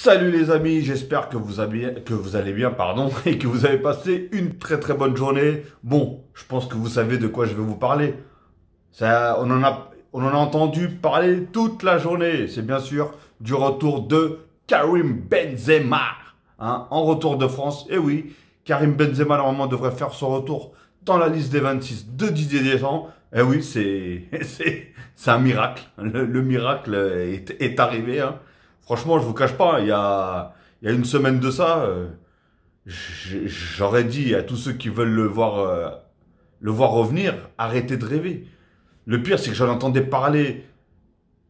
Salut les amis, j'espère que vous allez bien, pardon, et que vous avez passé une très bonne journée. Bon, je pense que vous savez de quoi je vais vous parler. On en a entendu parler toute la journée. C'est bien sûr du retour de Karim Benzema, hein, en retour de France. Et oui, Karim Benzema normalement devrait faire son retour dans la liste des 26 de Didier Deschamps. Et oui, c'est un miracle. Le miracle est arrivé, hein. Franchement, je vous cache pas, il y a une semaine de ça, j'aurais dit à tous ceux qui veulent le voir revenir, arrêtez de rêver. Le pire, c'est que j'en entendais parler.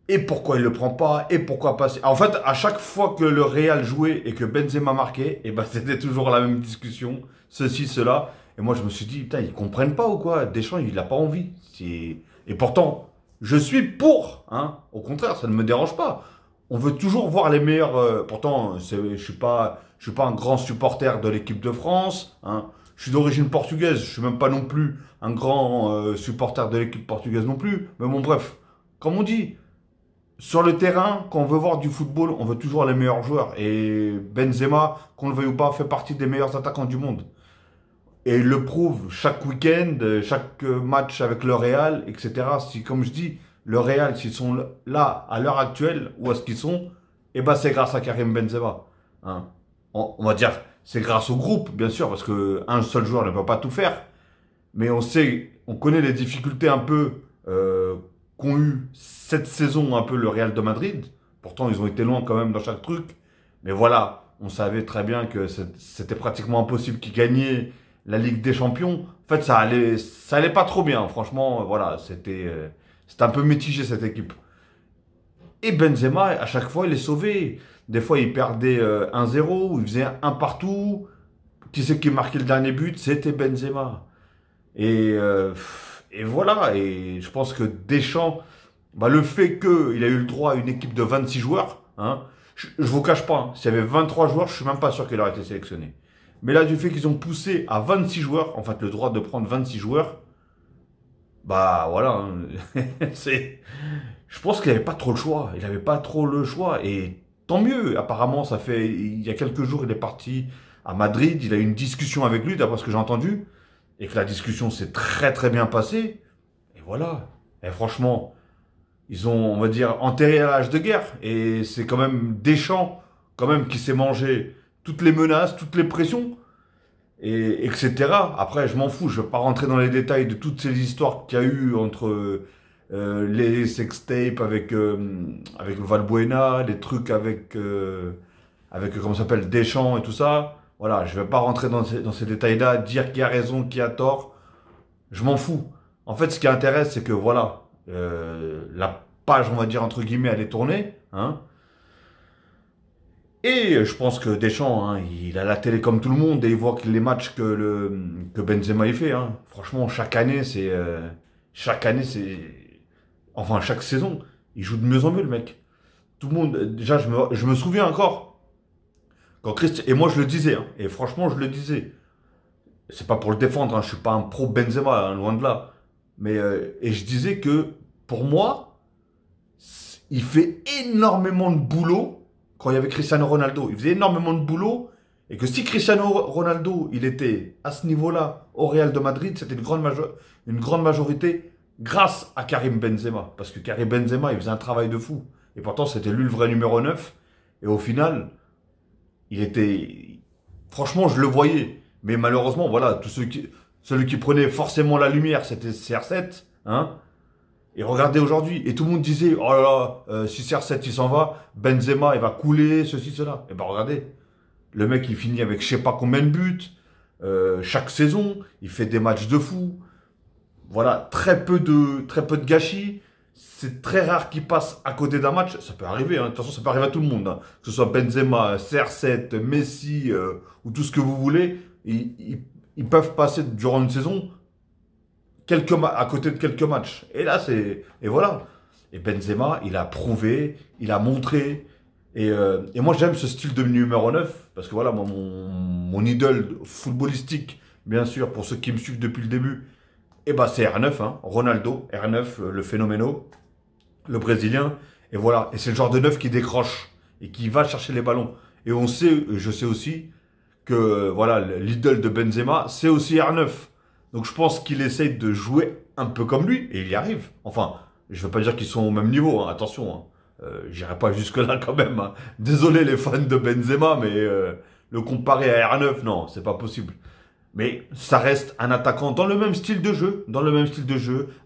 Et pourquoi il le prend pas? Et pourquoi pas? En fait, à chaque fois que le Real jouait et que Benzema marquait, et ben c'était toujours la même discussion. Ceci, cela. Et moi, je me suis dit, putain, ils comprennent pas ou quoi? Deschamps, il a pas envie. Et pourtant, je suis pour, hein. Au contraire, ça ne me dérange pas. On veut toujours voir les meilleurs. Pourtant, je suis pas un grand supporter de l'équipe de France, hein. Je suis d'origine portugaise. Je suis même pas non plus un grand supporter de l'équipe portugaise non plus. Mais bon, bref, comme on dit. Sur le terrain, quand on veut voir du football, on veut toujours les meilleurs joueurs. Et Benzema, qu'on le veuille ou pas, fait partie des meilleurs attaquants du monde. Et il le prouve chaque week-end, chaque match avec le Real, etc. Si, comme je dis, le Real, s'ils sont là à l'heure actuelle, où est-ce qu'ils sont, eh ben c'est grâce à Karim Benzema, hein. On va dire, c'est grâce au groupe, bien sûr, parce qu'un seul joueur ne peut pas tout faire. Mais on sait, on connaît les difficultés un peu qu'ont eu cette saison un peu le Real de Madrid. Pourtant, ils ont été loin quand même dans chaque truc. Mais voilà, on savait très bien que c'était pratiquement impossible qu'ils gagnaient la Ligue des Champions. En fait, ça allait pas trop bien. Franchement, voilà, c'était un peu mitigé cette équipe. Et Benzema, à chaque fois, il est sauvé. Des fois, il perdait 1-0, il faisait un partout. Qui c'est qui marquait le dernier but? C'était Benzema. Et, euh, et voilà, et je pense que Deschamps, bah, le fait qu'il a eu le droit à une équipe de 26 joueurs, hein, je vous cache pas, hein, s'il y avait 23 joueurs, je suis même pas sûr qu'il aurait été sélectionné. Mais là, du fait qu'ils ont poussé à 26 joueurs, en fait, le droit de prendre 26 joueurs, bah voilà, hein, je pense qu'il n'avait pas trop le choix. Il n'avait pas trop le choix. Et tant mieux, apparemment, il y a quelques jours, il est parti à Madrid, il a eu une discussion avec lui, d'après ce que j'ai entendu et que la discussion s'est très bien passée. Et voilà. Et franchement, ils ont, on va dire, enterré à l'âge de guerre. Et c'est quand même Deschamps, quand même, qui s'est mangé toutes les menaces, toutes les pressions, et etc. Après, je m'en fous, je ne vais pas rentrer dans les détails de toutes ces histoires qu'il y a eu entre les sextapes avec Valbuena, les trucs avec comment ça s'appelle, Deschamps et tout ça. Voilà, je vais pas rentrer dans ces détails-là, dire qui a raison, qui a tort. Je m'en fous. En fait, ce qui intéresse, c'est que voilà, la page, on va dire entre guillemets, elle est tournée, hein. Et je pense que Deschamps, hein, il a la télé comme tout le monde et il voit que les matchs que Benzema y fait, hein. Franchement, chaque année, enfin chaque saison, il joue de mieux en mieux le mec. Tout le monde, déjà, je me souviens encore quand Christ et moi je le disais, hein, et franchement je le disais. C'est pas pour le défendre, hein, je suis pas un pro Benzema, hein, loin de là. Mais et je disais que pour moi, il fait énormément de boulot quand il y avait Cristiano Ronaldo. Il faisait énormément de boulot et que si Cristiano Ronaldo, il était à ce niveau-là au Real de Madrid, c'était une grande majorité grâce à Karim Benzema. Parce que Karim Benzema, il faisait un travail de fou. Et pourtant, c'était lui le vrai numéro 9. Et au final, il était... Franchement, je le voyais. Mais malheureusement, voilà, celui qui prenait forcément la lumière, c'était CR7, hein. Et regardez aujourd'hui, et tout le monde disait, oh là là, si CR7 il s'en va, Benzema il va couler, ceci, cela. Et ben regardez, le mec il finit avec je sais pas combien de buts, chaque saison, il fait des matchs de fou. Voilà, très peu de gâchis. C'est très rare qu'il passe à côté d'un match. Ça peut arriver, hein. De toute façon, ça peut arriver à tout le monde, hein. Que ce soit Benzema, CR7, Messi, ou tout ce que vous voulez. Ils peuvent passer durant une saison à côté de quelques matchs. Et là, et voilà. Et Benzema, il a prouvé, il a montré. Et moi, j'aime ce style de numéro 9. Parce que voilà, moi, mon idole footballistique, bien sûr, pour ceux qui me suivent depuis le début, et bah c'est R9, hein, Ronaldo, R9, le phénoméno, le Brésilien. Et voilà, et c'est le genre de neuf qui décroche. et qui va chercher les ballons. Et on sait, je sais aussi, que voilà, l'idole de Benzema, c'est aussi R9. Donc je pense qu'il essaye de jouer un peu comme lui, et il y arrive. Enfin, je ne veux pas dire qu'ils sont au même niveau, hein, attention. Hein. J'irai pas jusque-là quand même. Hein. Désolé les fans de Benzema, mais le comparer à R9, non, c'est pas possible. Mais ça reste un attaquant dans le même style de jeu,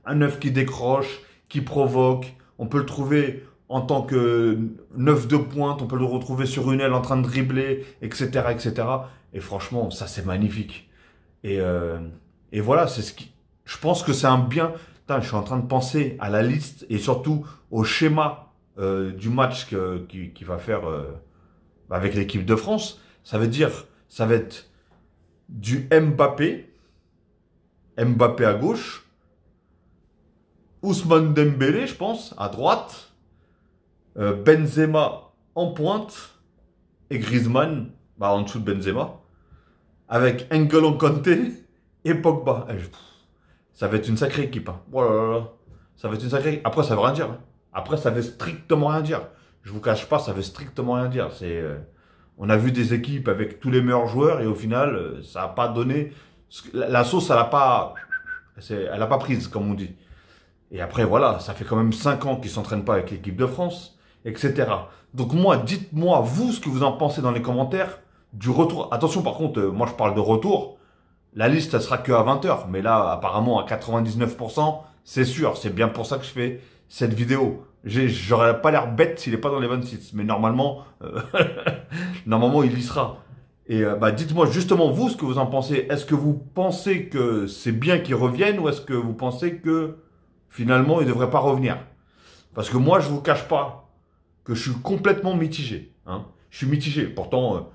un neuf qui décroche, qui provoque. On peut le trouver en tant que neuf de pointe, on peut le retrouver sur une aile en train de dribbler, etc., etc. Et franchement, ça c'est magnifique. Et, euh, et voilà, c'est ce qui. Je pense que c'est un bien. Putain, je suis en train de penser à la liste et surtout au schéma du match qui va faire avec l'équipe de France. Ça veut dire, ça va être du Mbappé à gauche, Ousmane Dembélé, je pense, à droite, Benzema en pointe et Griezmann en dessous de Benzema, avec N'Golo Kanté et Pogba. Ça va être une sacrée équipe. Hein. Oh là là là. Ça va être une sacrée. Après, ça veut rien dire. Hein. Après, ça veut strictement rien dire. Je vous cache pas, ça veut strictement rien dire. On a vu des équipes avec tous les meilleurs joueurs et au final, ça n'a pas donné. La sauce, elle a pas prise, comme on dit. Et après, voilà, ça fait quand même 5 ans qu'ils ne s'entraînent pas avec l'équipe de France, etc. Donc moi, dites-moi, vous, ce que vous en pensez dans les commentaires du retour. Attention, par contre, moi, je parle de retour. La liste, elle sera que à 20 heures. Mais là, apparemment, à 99%, c'est sûr. C'est bien pour ça que je fais cette vidéo. J'aurais pas l'air bête s'il n'est pas dans les 26. Mais normalement, normalement, il y sera. Et dites-moi justement, vous, ce que vous en pensez. Est-ce que vous pensez que c'est bien qu'il revienne ou est-ce que vous pensez que finalement, il ne devrait pas revenir? Parce que moi, je ne vous cache pas que je suis complètement mitigé. Hein. Je suis mitigé. Pourtant,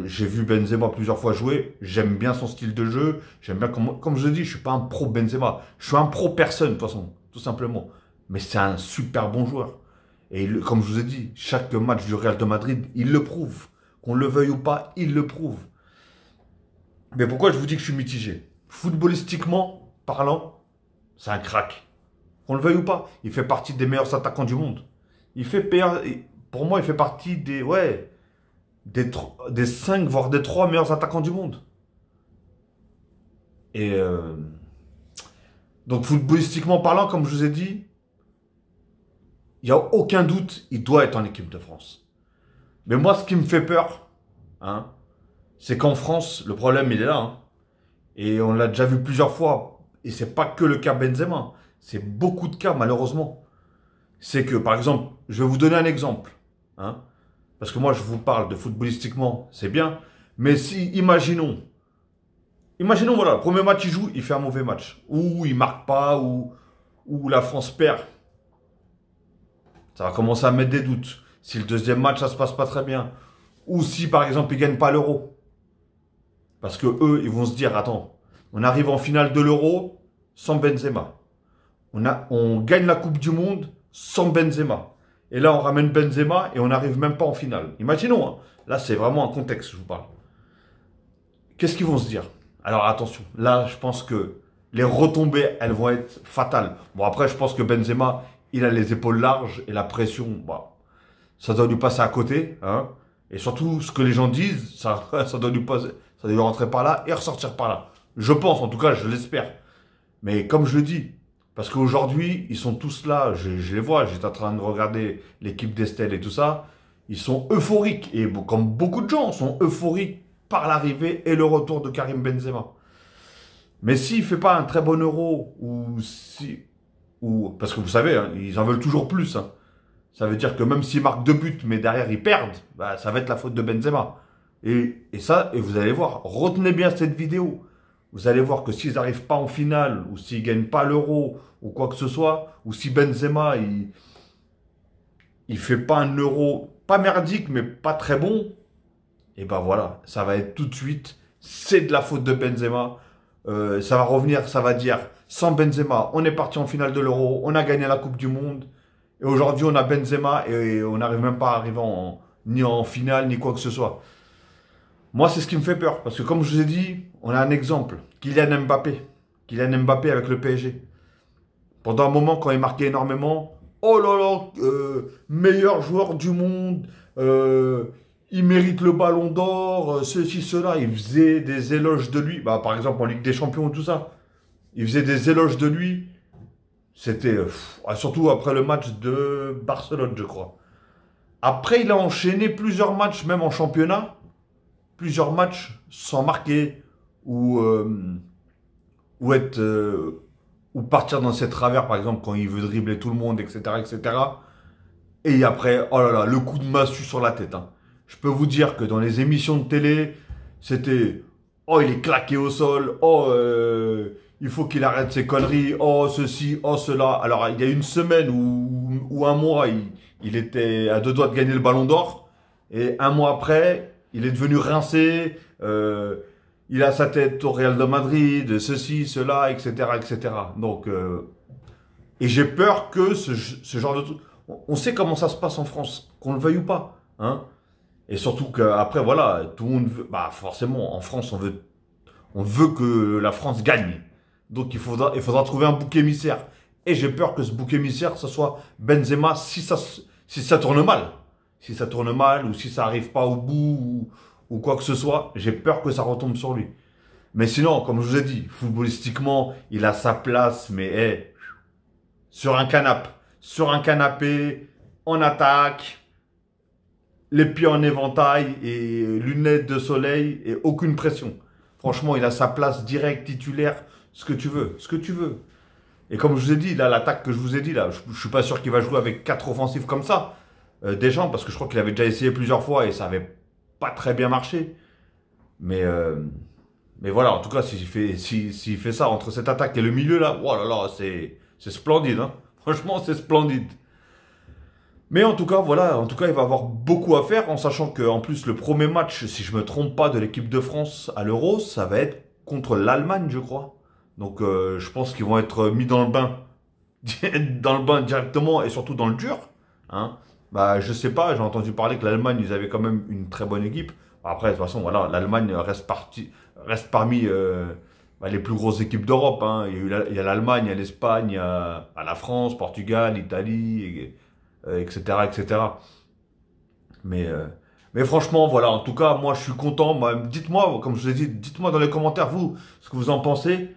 j'ai vu Benzema plusieurs fois jouer. J'aime bien son style de jeu. J'aime bien, comme je le dis, je ne suis pas un pro Benzema. Je suis un pro personne, de toute façon, tout simplement. Mais c'est un super bon joueur. Et comme je vous ai dit, chaque match du Real de Madrid, il le prouve. Qu'on le veuille ou pas, il le prouve. Mais pourquoi je vous dis que je suis mitigé? Footballistiquement parlant, c'est un crack. Qu'on le veuille ou pas, il fait partie des meilleurs attaquants du monde. Pour moi, il fait partie des 5, voire des 3 meilleurs attaquants du monde. Et donc, footballistiquement parlant, comme je vous ai dit, il n'y a aucun doute, il doit être en équipe de France. Mais moi, ce qui me fait peur, hein, c'est qu'en France, le problème, il est là. Hein, et on l'a déjà vu plusieurs fois. Et c'est pas que le cas Benzema. C'est beaucoup de cas, malheureusement. C'est que, par exemple, je vais vous donner un exemple. Hein, parce que moi, je vous parle de footballistiquement, c'est bien. Mais si, imaginons, voilà, le premier match, il joue, il fait un mauvais match. Ou il marque pas, ou la France perd. Ça va commencer à mettre des doutes. Si le deuxième match, ça se passe pas très bien. Ou si, par exemple, ils gagnent pas l'Euro. Parce que eux, ils vont se dire, attends, on arrive en finale de l'Euro sans Benzema. On gagne la Coupe du Monde sans Benzema. Et là, on ramène Benzema et on n'arrive même pas en finale. Imaginons, hein, là, c'est vraiment un contexte, je vous parle. Qu'est-ce qu'ils vont se dire? Alors, attention, là, je pense que les retombées, elles vont être fatales. Bon, après, je pense que Benzema, il a les épaules larges et la pression, ça doit lui passer à côté. Hein. Et surtout, ce que les gens disent, ça doit lui passer, ça doit lui rentrer par là et ressortir par là. Je pense, en tout cas, je l'espère. Mais comme je le dis, parce qu'aujourd'hui, ils sont tous là, je les vois, j'étais en train de regarder l'équipe d'Estelle et tout ça, ils sont euphoriques. Et comme beaucoup de gens sont euphoriques par l'arrivée et le retour de Karim Benzema. Mais s'il ne fait pas un très bon Euro, parce que vous savez, hein, ils en veulent toujours plus. Hein. Ça veut dire que même s'ils marquent 2 buts, mais derrière ils perdent, ça va être la faute de Benzema. Et vous allez voir, retenez bien cette vidéo. Vous allez voir que s'ils n'arrivent pas en finale, ou s'ils ne gagnent pas l'Euro, ou quoi que ce soit, ou si Benzema, il fait pas un Euro, pas merdique, mais pas très bon, et voilà, ça va être tout de suite, c'est de la faute de Benzema. Ça va revenir, ça va dire, sans Benzema, on est parti en finale de l'Euro, on a gagné la Coupe du Monde, et aujourd'hui on a Benzema, et on n'arrive même pas à arriver ni en finale, ni quoi que ce soit. Moi, c'est ce qui me fait peur. Parce que comme je vous ai dit, on a un exemple. Kylian Mbappé. Kylian Mbappé avec le PSG. Pendant un moment, quand il marquait énormément, oh là là, meilleur joueur du monde, euh, il mérite le ballon d'or, ceci, cela. Il faisait des éloges de lui. Bah, par exemple, en Ligue des Champions, tout ça. Il faisait des éloges de lui. C'était, surtout après le match de Barcelone, je crois. Après, il a enchaîné plusieurs matchs, même en championnat. Plusieurs matchs sans marquer ou, ou être ou partir dans ses travers, par exemple, quand il veut dribbler tout le monde, etc., etc. Et après, oh là là, le coup de massue sur la tête, hein. Je peux vous dire que dans les émissions de télé, c'était oh, il est claqué au sol, oh, il faut qu'il arrête ses conneries, oh, ceci, oh, cela. Alors, il y a une semaine ou un mois, il était à 2 doigts de gagner le ballon d'or. Et un mois après, il est devenu rincé, il a sa tête au Real de Madrid, ceci, cela, etc., etc. Donc, et j'ai peur que ce genre de truc. On sait comment ça se passe en France, qu'on le veuille ou pas, hein. Et surtout qu'après, voilà, tout le monde veut. Bah, forcément, en France, on veut que la France gagne. Donc, il faudra trouver un bouc émissaire. Et j'ai peur que ce bouc émissaire, ce soit Benzema si ça tourne mal. Si ça tourne mal ou si ça arrive pas au bout ou quoi que ce soit, j'ai peur que ça retombe sur lui. Mais sinon, comme je vous ai dit, footballistiquement, il a sa place, mais sur un canapé. Sur un canapé, en attaque, les pieds en éventail et lunettes de soleil et aucune pression. Franchement, il a sa place directe, titulaire, ce que tu veux, ce que tu veux. Et comme je vous ai dit, là, l'attaque que je vous ai dit, là, je suis pas sûr qu'il va jouer avec 4 offensifs comme ça. Deschamps, parce que je crois qu'il avait déjà essayé plusieurs fois et ça avait pas très bien marché. Mais, euh, mais voilà, en tout cas, s'il fait ça entre cette attaque et le milieu, là, oh là là, c'est splendide, hein. Franchement, c'est splendide. Mais en tout cas, voilà, en tout cas, il va avoir beaucoup à faire, en sachant qu'en plus, le premier match, si je me trompe pas, de l'équipe de France à l'Euro, ça va être contre l'Allemagne, je crois. Donc, je pense qu'ils vont être mis dans le bain directement et surtout dans le dur, hein. Bah, je sais pas, j'ai entendu parler que l'Allemagne, ils avaient quand même une très bonne équipe. Bon, après, de toute façon, voilà, l'Allemagne reste parmi les plus grosses équipes d'Europe, hein. Il y a l'Allemagne, il y a l'Espagne, il y a la France, Portugal, Italie, etc., etc. Mais, euh, mais franchement, voilà, en tout cas, moi, je suis content. Dites-moi, comme je vous ai dit, dites-moi dans les commentaires, vous, ce que vous en pensez.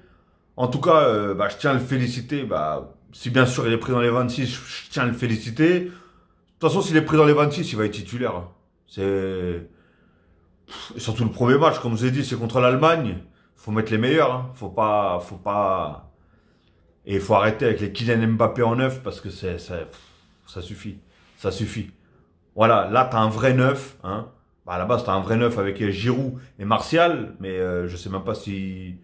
En tout cas, je tiens à le féliciter. Bah, si bien sûr il est pris dans les 26, je tiens à le féliciter. De toute façon, s'il est pris dans les 26, il va être titulaire, hein. C'est et surtout le premier match, comme je vous ai dit, c'est contre l'Allemagne. Faut mettre les meilleurs, hein. Faut pas. Et il faut arrêter avec les Kylian Mbappé en neuf parce que ça suffit, ça suffit. Voilà, là t'as un vrai neuf, hein. Bah, à la base t'as un vrai neuf avec Giroud et Martial, mais je sais même pas si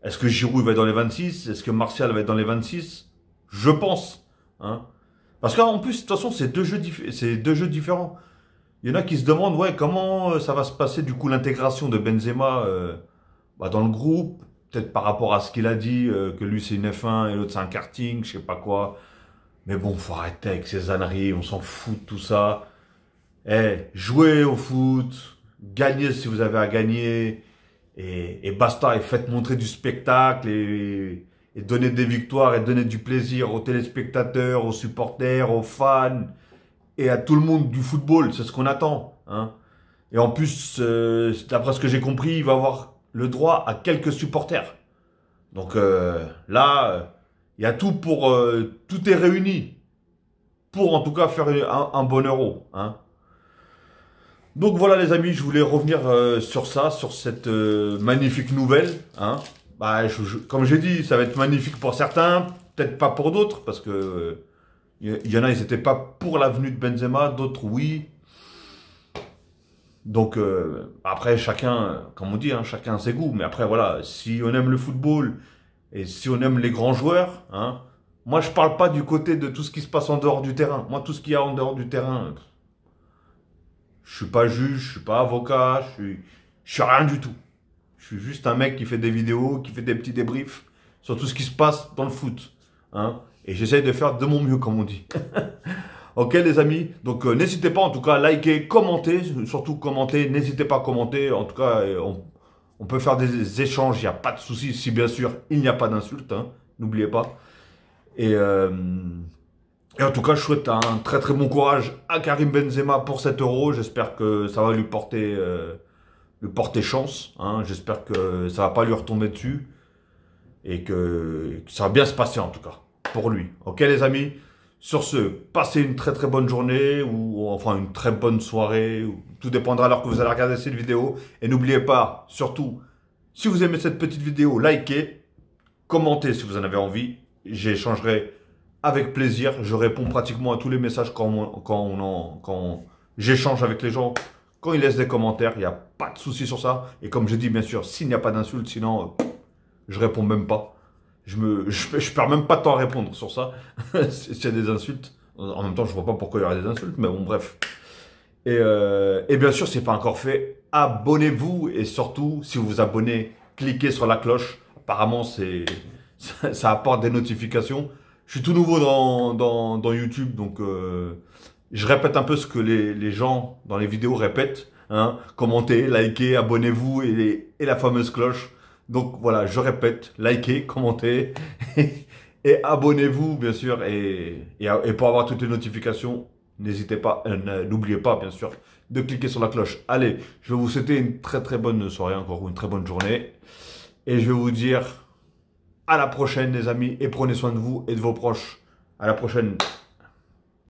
est-ce que Giroud il va être dans les 26, est-ce que Martial va être dans les 26? Je pense, hein. Parce qu'en plus, de toute façon, c'est deux jeux différents. Il y en a qui se demandent, ouais, comment ça va se passer du coup l'intégration de Benzema dans le groupe, peut-être par rapport à ce qu'il a dit, que lui c'est une F1 et l'autre c'est un karting, je sais pas quoi. Mais bon, faut arrêter avec ces âneries, on s'en fout de tout ça. Jouez au foot, gagnez si vous avez à gagner, et basta, et faites montrer du spectacle, et donnez des victoires, et donnez du plaisir aux téléspectateurs, aux supporters, aux fans, et à tout le monde du football, c'est ce qu'on attend, hein. Et en plus, d'après ce que j'ai compris, il va avoir le droit à quelques supporters. Donc là, il y a tout tout est réuni pour en tout cas faire un bon euro, hein. Donc voilà les amis, je voulais revenir sur ça, sur cette magnifique nouvelle, hein. Bah, comme j'ai dit, ça va être magnifique pour certains, peut-être pas pour d'autres, parce que il y en a, ils n'étaient pas pour la venue de Benzema, d'autres oui. Donc après, chacun, comme on dit, hein, chacun a ses goûts. Mais après, voilà, si on aime le football et si on aime les grands joueurs, hein, moi je parle pas du côté de tout ce qui se passe en dehors du terrain. Moi, tout ce qu'il y a en dehors du terrain, je suis pas juge, je suis pas avocat, je suis rien du tout. Je suis juste un mec qui fait des vidéos, qui fait des petits débriefs sur tout ce qui se passe dans le foot, hein. Et j'essaye de faire de mon mieux, comme on dit. Ok les amis, donc n'hésitez pas en tout cas à liker, commenter, surtout commenter, n'hésitez pas à commenter, en tout cas on peut faire des échanges, il n'y a pas de souci, si bien sûr il n'y a pas d'insulte, hein, n'oubliez pas. Et, Et en tout cas, je souhaite un très très bon courage à Karim Benzema pour 7 euros. J'espère que ça va lui porter chance. Hein. J'espère que ça va pas lui retomber dessus. Et que ça va bien se passer en tout cas, pour lui. Ok les amis? Sur ce, passez une très très bonne journée, ou enfin une très bonne soirée. Tout dépendra alors que vous allez regarder cette vidéo. Et n'oubliez pas, surtout, si vous aimez cette petite vidéo, likez, commentez si vous en avez envie. J'échangerai avec plaisir. Je réponds pratiquement à tous les messages quand j'échange avec les gens. Quand ils laissent des commentaires, il n'y a pas de souci sur ça. Et comme je dis, bien sûr, s'il n'y a pas d'insultes, sinon, je réponds même pas. Je perds même pas de temps à répondre sur ça. S'il y a des insultes. En même temps, je vois pas pourquoi il y aurait des insultes, mais bon, bref. Et bien sûr, si ce n'est pas encore fait, abonnez-vous. Et surtout, si vous vous abonnez, cliquez sur la cloche. Apparemment, ça apporte des notifications. Je suis tout nouveau dans YouTube, donc je répète un peu ce que les gens dans les vidéos répètent. Hein. Commentez, likez, abonnez-vous et la fameuse cloche. Donc voilà, je répète, likez, commentez et abonnez-vous, bien sûr. Et pour avoir toutes les notifications, n'hésitez pas, n'oubliez pas, bien sûr, de cliquer sur la cloche. Allez, je vais vous souhaiter une très très bonne soirée encore, ou une très bonne journée. Et je vais vous dire à la prochaine, les amis, et prenez soin de vous et de vos proches. À la prochaine.